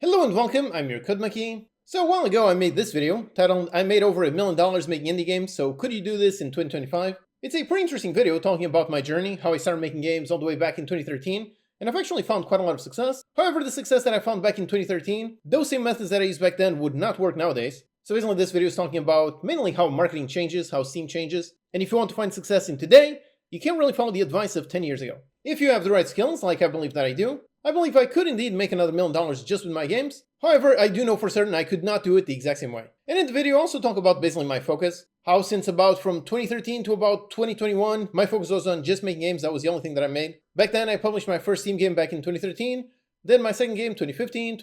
Hello and welcome, I'm your Kudmaki. So a while ago I made this video titled I made over $1 million making indie games, so could you do this in 2025? It's a pretty interesting video talking about my journey, how I started making games all the way back in 2013, and I've actually found quite a lot of success. However, the success that I found back in 2013, those same methods that I used back then would not work nowadays. So basically this video is talking about mainly how marketing changes, how Steam changes, and if you want to find success in today, you can't really follow the advice of 10 years ago. If you have the right skills, like I believe that I do, I believe I could indeed make another $1 million just with my games. However, I do know for certain I could not do it the exact same way. And in the video I also talk about basically my focus, how since about from 2013 to about 2021, my focus was on just making games. That was the only thing that I made. Back then I published my first Steam game back in 2013, then my second game 2015,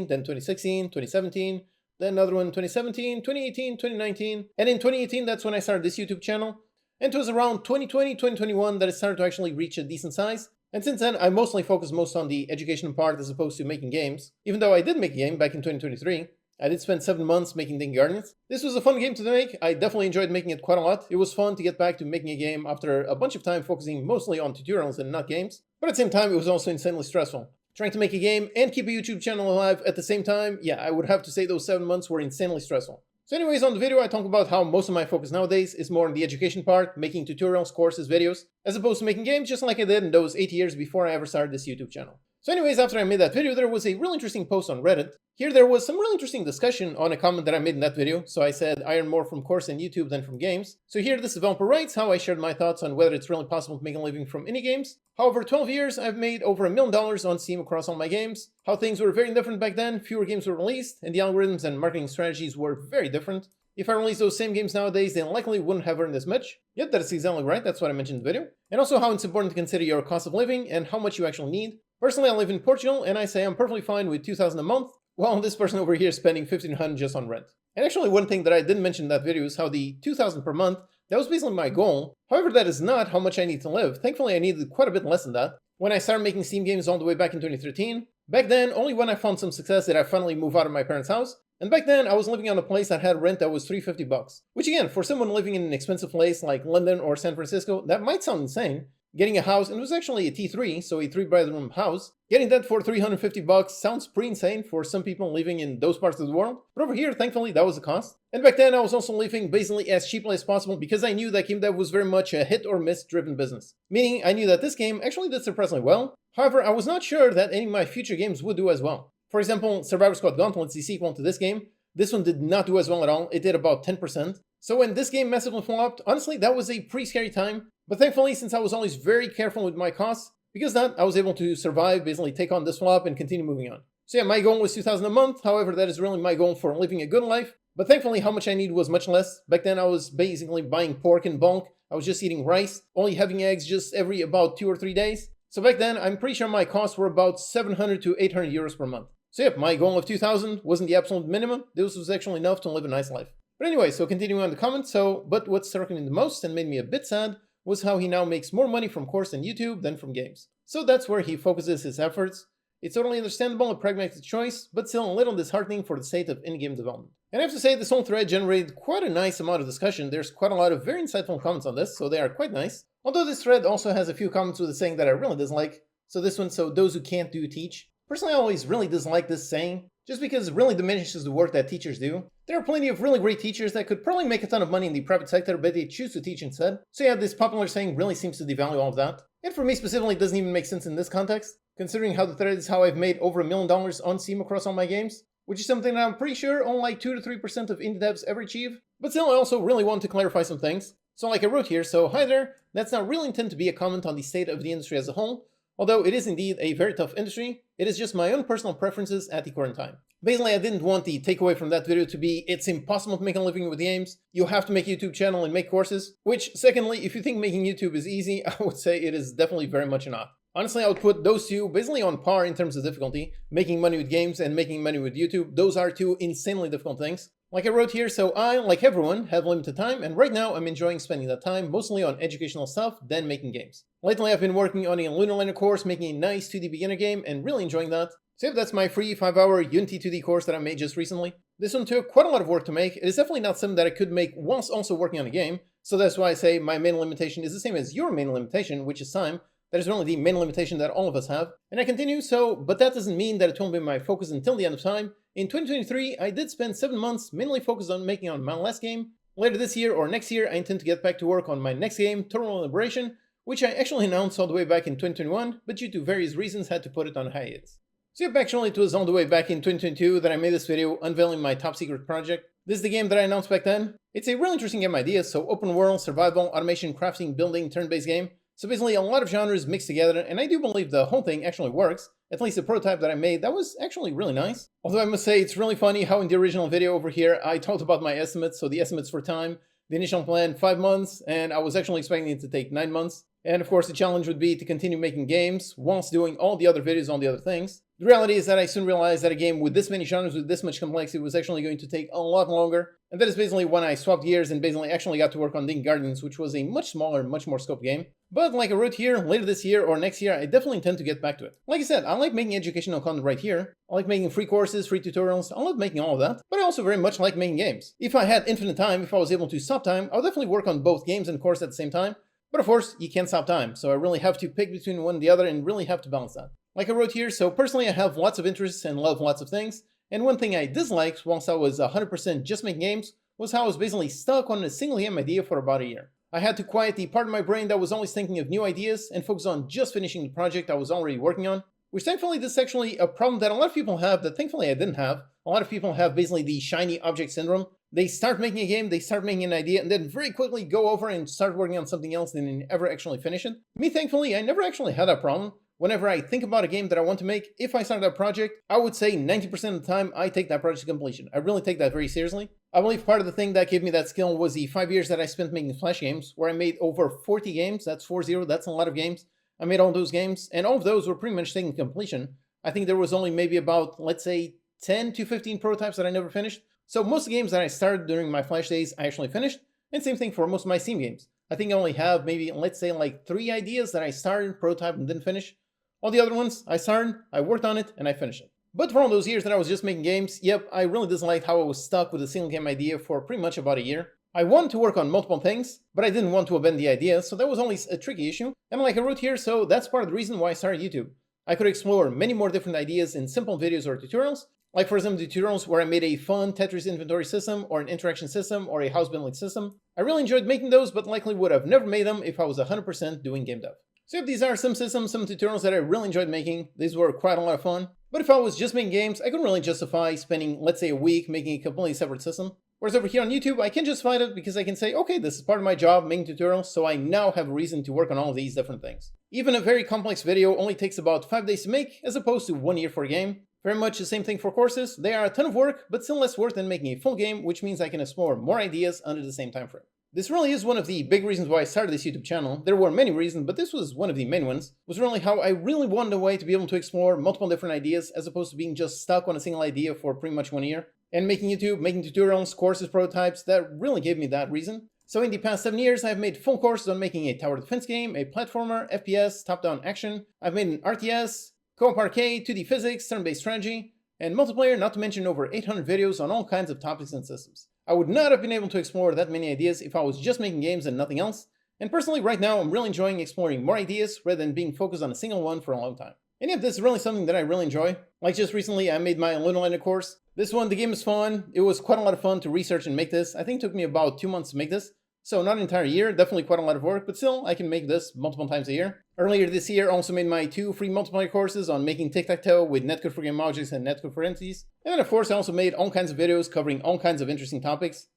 then 2016, 2017, then another one 2017, 2018, 2019, and in 2018 that's when I started this YouTube channel. And it was around 2020, 2021 that it started to actually reach a decent size. And since then, I mostly focus most on the education part as opposed to making games. Even though I did make a game back in 2023, I did spend 7 months making Ding Guardians. This was a fun game to make. I definitely enjoyed making it quite a lot. It was fun to get back to making a game after a bunch of time focusing mostly on tutorials and not games. But at the same time, it was also insanely stressful. Trying to make a game and keep a YouTube channel alive at the same time, yeah, I would have to say those 7 months were insanely stressful. So anyways, on the video I talk about how most of my focus nowadays is more on the education part, making tutorials, courses, videos, as opposed to making games just like I did in those 8 years before I ever started this YouTube channel. So anyways, after I made that video, there was a really interesting post on Reddit. Here there was some really interesting discussion on a comment that I made in that video. So I said I earn more from course and YouTube than from games. So here this developer writes how I shared my thoughts on whether it's really possible to make a living from indie games. How over 12 years I've made over $1 million on Steam across all my games. How things were very different back then, fewer games were released, and the algorithms and marketing strategies were very different. If I release those same games nowadays, they likely wouldn't have earned as much. Yep, that's exactly right, that's what I mentioned in the video. And also how it's important to consider your cost of living and how much you actually need. Personally, I live in Portugal, and I say I'm perfectly fine with $2,000 a month, while this person over here is spending $1,500 just on rent. And actually one thing that I didn't mention in that video is how the $2,000 per month, that was basically my goal. However, that is not how much I need to live. Thankfully, I needed quite a bit less than that. When I started making Steam games all the way back in 2013, back then, only when I found some success did I finally move out of my parents' house. And back then, I was living on a place that had rent that was $350. Which again, for someone living in an expensive place like London or San Francisco, that might sound insane. Getting a house, and it was actually a T3, so a 3-bedroom house, getting that for $350 sounds pretty insane for some people living in those parts of the world. But over here, thankfully, that was the cost. And back then, I was also living basically as cheaply as possible because I knew that game dev was very much a hit or miss driven business. Meaning, I knew that this game actually did surprisingly well. However, I was not sure that any of my future games would do as well. For example, Survivor Squad Gauntlet's the sequel to this game. This one did not do as well at all. It did about 10%. So when this game massively flopped, honestly, that was a pretty scary time. But thankfully, since I was always very careful with my costs, because of that, I was able to survive, basically take on this flop and continue moving on. So yeah, my goal was $2,000 a month. However, that is really my goal for living a good life. But thankfully, how much I need was much less. Back then, I was basically buying pork in bulk. I was just eating rice, only having eggs just every about 2 or 3 days. So back then, I'm pretty sure my costs were about 700 to 800 euros per month. So yep, my goal of 2,000 wasn't the absolute minimum. This was actually enough to live a nice life. But anyway, so continuing on the comments, but what struck me the most and made me a bit sad was how he now makes more money from course and YouTube than from games. So that's where he focuses his efforts. It's totally understandable, a pragmatic choice, but still a little disheartening for the state of in-game development. And I have to say, this whole thread generated quite a nice amount of discussion. There's quite a lot of very insightful comments on this, so they are quite nice. Although this thread also has a few comments with a saying that I really dislike. So this one, so those who can't do teach. Personally, I always really dislike this saying, just because it really diminishes the work that teachers do. There are plenty of really great teachers that could probably make a ton of money in the private sector, but they choose to teach instead. So yeah, this popular saying really seems to devalue all of that. And for me specifically, it doesn't even make sense in this context, considering how the thread is how I've made over $1 million on Steam across all my games, which is something that I'm pretty sure only like 2 to 3% of indie devs ever achieve. But still, I also really want to clarify some things. So like I wrote here, so hi there, that's not really intended to be a comment on the state of the industry as a whole. Although it is indeed a very tough industry, it is just my own personal preferences at the current time. Basically, I didn't want the takeaway from that video to be, it's impossible to make a living with games, you have to make a YouTube channel and make courses, which, secondly, if you think making YouTube is easy, I would say it is definitely very much not. Honestly, I would put those two basically on par in terms of difficulty. Making money with games and making money with YouTube, those are two insanely difficult things. Like I wrote here, so I, like everyone, have limited time, and right now I'm enjoying spending that time mostly on educational stuff than making games. Lately I've been working on a Lunar Lander course, making a nice 2D beginner game, and really enjoying that. So yeah, that's my free 5-hour Unity 2D course that I made just recently. This one took quite a lot of work to make. It is definitely not something that I could make whilst also working on a game, so that's why I say my main limitation is the same as your main limitation, which is time. That is really the main limitation that all of us have. And I continue, but that doesn't mean that it won't be my focus until the end of time. In 2023, I did spend 7 months mainly focused on making on my last game. Later this year or next year, I intend to get back to work on my next game, Total Liberation, which I actually announced all the way back in 2021, but due to various reasons had to put it on hiatus. So yep, actually it was all the way back in 2022 that I made this video unveiling my top secret project. This is the game that I announced back then. It's a really interesting game idea, so open world, survival, automation, crafting, building, turn-based game. So basically a lot of genres mixed together, and I do believe the whole thing actually works. At least the prototype that I made, that was actually really nice. Although I must say it's really funny how in the original video over here I talked about my estimates, so the estimates for time. The initial plan, 5 months, and I was actually expecting it to take 9 months. And of course the challenge would be to continue making games whilst doing all the other videos on the other things. The reality is that I soon realized that a game with this many genres, with this much complexity, was actually going to take a lot longer. And that is basically when I swapped gears and basically actually got to work on Ding Guardians, which was a much smaller, much more scoped game. But like I wrote here, later this year or next year, I definitely intend to get back to it. Like I said, I like making educational content right here. I like making free courses, free tutorials, I love making all of that. But I also very much like making games. If I had infinite time, if I was able to stop time, I would definitely work on both games and course at the same time. But of course, you can't stop time, so I really have to pick between one and the other and really have to balance that. Like I wrote here, so personally I have lots of interests and love lots of things, and one thing I disliked whilst I was 100% just making games was how I was basically stuck on a single game idea for about a year. I had to quiet the part of my brain that was always thinking of new ideas and focus on just finishing the project I was already working on, which thankfully this is actually a problem that a lot of people have that thankfully I didn't have. A lot of people have basically the shiny object syndrome. They start making a game, they start making an idea, and then very quickly go over and start working on something else and then never actually finish it. Me, thankfully, I never actually had that problem. Whenever I think about a game that I want to make, if I start that project, I would say 90% of the time I take that project to completion. I really take that very seriously. I believe part of the thing that gave me that skill was the 5 years that I spent making Flash games, where I made over 40 games. That's 40, that's a lot of games. I made all those games, and all of those were pretty much taken to completion. I think there was only maybe about, let's say, 10 to 15 prototypes that I never finished. So most of the games that I started during my Flash days, I actually finished. And same thing for most of my Steam games. I think I only have maybe, let's say, like 3 ideas that I started, prototype, and didn't finish. All the other ones, I started, I worked on it, and I finished it. But for all those years that I was just making games, yep, I really disliked how I was stuck with a single game idea for pretty much about a year. I wanted to work on multiple things, but I didn't want to abandon the idea, so that was always a tricky issue. And like I wrote here, so that's part of the reason why I started YouTube. I could explore many more different ideas in simple videos or tutorials, like for example tutorials where I made a fun Tetris inventory system or an interaction system or a house building system. I really enjoyed making those, but likely would have never made them if I was 100% doing game dev. So yep, these are some systems, some tutorials that I really enjoyed making. These were quite a lot of fun. But if I was just making games, I couldn't really justify spending, let's say, a week making a completely separate system. Whereas over here on YouTube, I can justify it because I can say, okay, this is part of my job, making tutorials, so I now have a reason to work on all of these different things. Even a very complex video only takes about 5 days to make, as opposed to 1 year for a game. Very much the same thing for courses. They are a ton of work, but still less work than making a full game, which means I can explore more ideas under the same time frame. This really is one of the big reasons why I started this YouTube channel. There were many reasons, but this was one of the main ones, was really how I really wanted a way to be able to explore multiple different ideas as opposed to being just stuck on a single idea for pretty much 1 year. And making YouTube, making tutorials, courses, prototypes, that really gave me that reason. So in the past 7 years, I've made full courses on making a tower defense game, a platformer, FPS, top-down action. I've made an RTS, co-op arcade, 2D physics, turn-based strategy, and multiplayer, not to mention over 800 videos on all kinds of topics and systems. I would not have been able to explore that many ideas if I was just making games and nothing else. And personally, right now, I'm really enjoying exploring more ideas rather than being focused on a single one for a long time. And yeah, this is really something that I really enjoy. Like just recently, I made my Lunar Lander course. This one, the game is fun. It was quite a lot of fun to research and make this. I think it took me about 2 months to make this. So not an entire year, definitely quite a lot of work, but still, I can make this multiple times a year. Earlier this year, I also made my 2 free multiplayer courses on making tic-tac-toe with netcode for game objects and netcode for entities. And then of course, I also made all kinds of videos covering all kinds of interesting topics.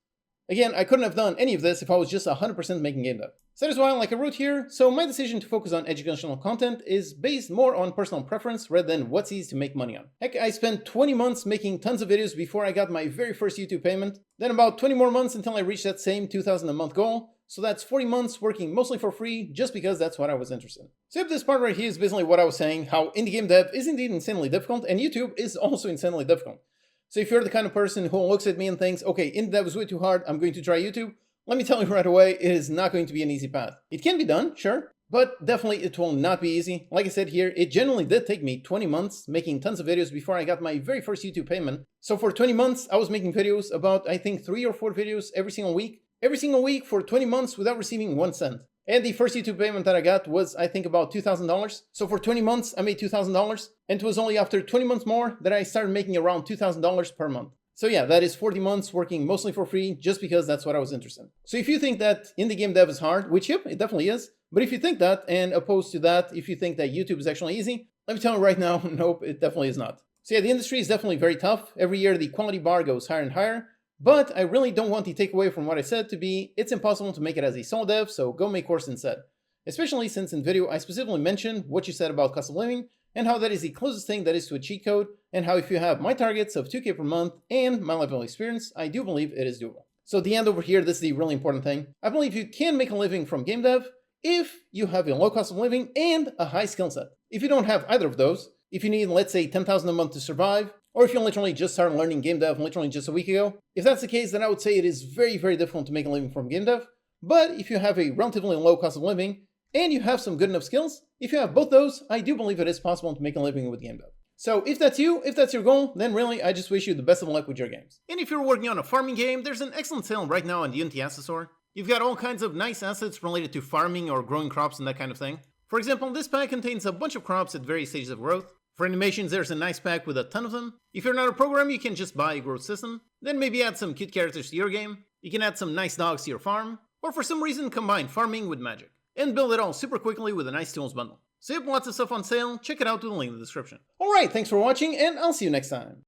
Again, I couldn't have done any of this if I was just 100% making game dev. So that is why, like I wrote here, so my decision to focus on educational content is based more on personal preference rather than what's easy to make money on. Heck, I spent 20 months making tons of videos before I got my very first YouTube payment, then about 20 more months until I reached that same 2,000 a month goal. So that's 40 months working mostly for free just because that's what I was interested in. So yep, this part right here is basically what I was saying, how indie game dev is indeed insanely difficult and YouTube is also insanely difficult. So if you're the kind of person who looks at me and thinks, okay, indie dev is way too hard, I'm going to try YouTube, let me tell you right away, it is not going to be an easy path. It can be done, sure, but definitely it will not be easy. Like I said here, it generally did take me 20 months making tons of videos before I got my very first YouTube payment. So for 20 months, I was making videos about, I think, 3 or 4 videos every single week for 20 months without receiving 1 cent. And the first YouTube payment that I got was, I think, about $2,000. So for 20 months, I made $2,000. And it was only after 20 months more that I started making around $2,000 per month. So yeah, that is 40 months working mostly for free, just because that's what I was interested in. So if you think that indie game dev is hard, which yep, it definitely is, but if you think that, and opposed to that, if you think that YouTube is actually easy, let me tell you right now, nope, it definitely is not. So yeah, the industry is definitely very tough. Every year the quality bar goes higher and higher, but I really don't want the takeaway from what I said to be, it's impossible to make it as a solo dev, so go make course instead. Especially since in video I specifically mentioned what you said about cost of living, and how that is the closest thing that is to a cheat code, and how if you have my targets of 2K per month and my level of experience, I do believe it is doable. So at the end over here, this is the really important thing. I believe you can make a living from game dev if you have a low cost of living and a high skill set. If you don't have either of those, if you need, let's say, $10,000 a month to survive, or if you literally just started learning game dev literally just a week ago, if that's the case, then I would say it is very, very difficult to make a living from game dev. But if you have a relatively low cost of living, and you have some good enough skills, if you have both those, I do believe it is possible to make a living with game dev. So if that's you, if that's your goal, then really I just wish you the best of luck with your games. And if you're working on a farming game, there's an excellent sale right now on the Unity Asset Store. You've got all kinds of nice assets related to farming or growing crops and that kind of thing. For example, this pack contains a bunch of crops at various stages of growth. For animations, there's a nice pack with a ton of them. If you're not a programmer, you can just buy a growth system, then maybe add some cute characters to your game. You can add some nice dogs to your farm, or for some reason combine farming with magic, and build it all super quickly with a nice tools bundle. So yep, lots of stuff on sale, check it out with the link in the description. Alright, thanks for watching, and I'll see you next time.